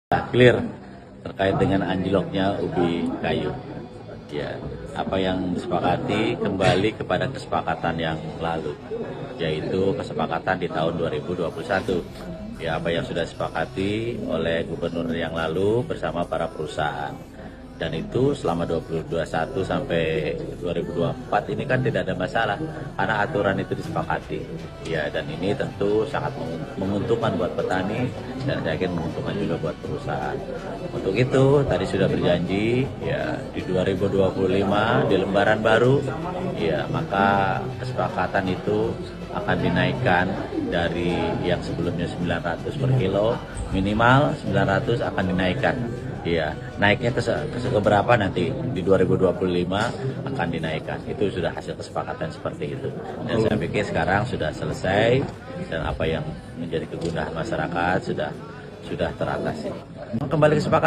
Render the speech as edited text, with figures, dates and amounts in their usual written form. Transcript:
Clear terkait dengan anjloknya ubi kayu. Ya, apa yang disepakati kembali kepada kesepakatan yang lalu, yaitu kesepakatan di tahun 2021. Ya, apa yang sudah disepakati oleh gubernur yang lalu bersama para perusahaan. Dan itu selama 2021 sampai 2024 ini kan tidak ada masalah karena aturan itu disepakati. Ya, dan ini tentu sangat menguntungkan buat petani dan saya yakin menguntungkan juga buat perusahaan. Untuk itu tadi sudah berjanji ya di 2025 di lembaran baru ya maka kesepakatan itu akan dinaikkan dari yang sebelumnya 900 per kilo minimal 900 akan dinaikkan. Iya, naiknya ke berapa nanti di 2025 akan dinaikkan. Itu sudah hasil kesepakatan seperti itu. Dan saya pikir sekarang sudah selesai dan apa yang menjadi kegundahan masyarakat sudah teratasi. Kembali kesepakatan.